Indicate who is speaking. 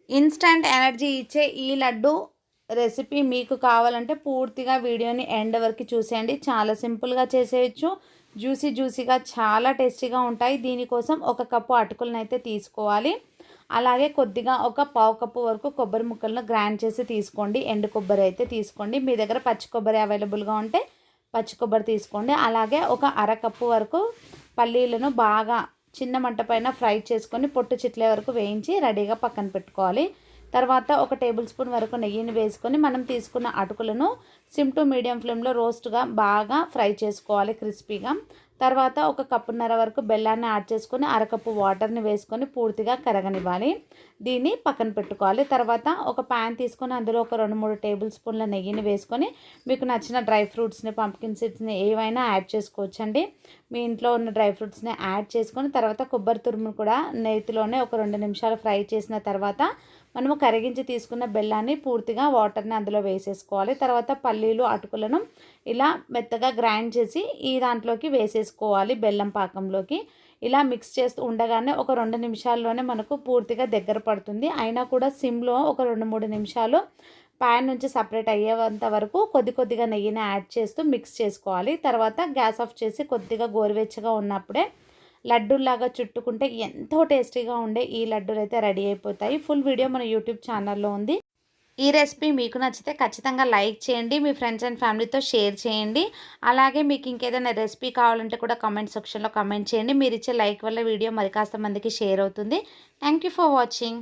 Speaker 1: Instant energy ఇచ్చే ఈ laddu recipe మీకు కావాలంటే పూర్తిగా వీడియోని ఎండ్ వరకు చూసేయండి. చాలా సింపుల్గా చేసేయచ్చు. జ్యూసీగా చాలా టేస్టీగా ఉంటాయి. దీనికోసం 1 కప్పు అటుకులను అయితే తీసుకోవాలి. అలాగే కొద్దిగా ఒక పావు కప్పు వరకు కొబ్బరి ముక్కలను గ్రైండ్ చేసి తీసుకోండి. ఎండు కొబ్బరి అయితే తీసుకోండి. మీ దగ్గర పచ్చి కొబ్బరి అవైలబుల్గా ఉంటే పచ్చి కొబ్బరి తీసుకోండి. అలాగే ఒక అరకప్పు వరకు పల్లీలను బాగా చిన్న మంట పైన ఫ్రై చేసుకొని పొట్టు చిట్లే వరకు వేయించి రెడీగా పక్కన పెట్టుకోవాలి. తర్వాత ఒక టేబుల్ స్పూన్ వరకు నెయ్యిని వేసుకొని మనం తీసుకున్న అటుకులను సిమ్ టు మీడియం ఫ్లేమ్లో రోస్ట్గా బాగా ఫ్రై చేసుకోవాలి క్రిస్పీగా. తర్వాత ఒక కప్పున్నర వరకు బెల్లాన్ని యాడ్ చేసుకొని అరకప్పు వాటర్ని వేసుకొని పూర్తిగా కరగనివ్వాలి. దీన్ని పక్కన పెట్టుకోవాలి. తర్వాత ఒక ప్యాన్ తీసుకొని అందులో ఒక 2-3 టేబుల్ స్పూన్ల నెయ్యిని వేసుకొని మీకు నచ్చిన డ్రై ఫ్రూట్స్ని, పంప్కిన్ సీడ్స్ని ఏవైనా యాడ్ చేసుకోవచ్చండి. మీ ఇంట్లో ఉన్న డ్రై ఫ్రూట్స్ని యాడ్ చేసుకొని తర్వాత కొబ్బరి తురుము కూడా నెయ్యిలోనే ఒక 2 నిమిషాలు ఫ్రై చేసిన తర్వాత మనము కరిగించి తీసుకున్న బెల్లాన్ని పూర్తిగా వాటర్ని అందులో వేసేసుకోవాలి. తర్వాత పల్లీలు, అటుకులను ఇలా మెత్తగా గ్రైండ్ చేసి ఈ దాంట్లోకి వేసేసుకోవాలి బెల్లం పాకంలోకి. ఇలా మిక్స్ చేస్తూ ఉండగానే ఒక 2 నిమిషాల్లోనే మనకు పూర్తిగా దగ్గర పడుతుంది. అయినా కూడా సిమ్లో ఒక 2-3 నిమిషాలు ప్యాన్ నుంచి సపరేట్ అయ్యేంత వరకు కొద్దిగా నెయ్యిని యాడ్ చేస్తూ మిక్స్ చేసుకోవాలి. తర్వాత గ్యాస్ ఆఫ్ చేసి కొద్దిగా గోరువెచ్చగా ఉన్నప్పుడే లడ్డూలాగా చుట్టుకుంటే ఎంతో టేస్టీగా ఉండే ఈ లడ్డూలు అయితే రెడీ అయిపోతాయి. ఫుల్ వీడియో మన యూట్యూబ్ ఛానల్లో ఉంది. ఈ రెసిపీ మీకు నచ్చితే ఖచ్చితంగా లైక్ చేయండి. మీ ఫ్రెండ్స్ అండ్ ఫ్యామిలీతో షేర్ చేయండి. అలాగే మీకు ఇంకేదైనా రెసిపీ కావాలంటే కూడా కామెంట్ సెక్షన్లో కామెంట్ చేయండి. మీరు ఇచ్చే లైక్ వల్ల వీడియో మరి కాస్త మందికి షేర్ అవుతుంది. Thank you for watching.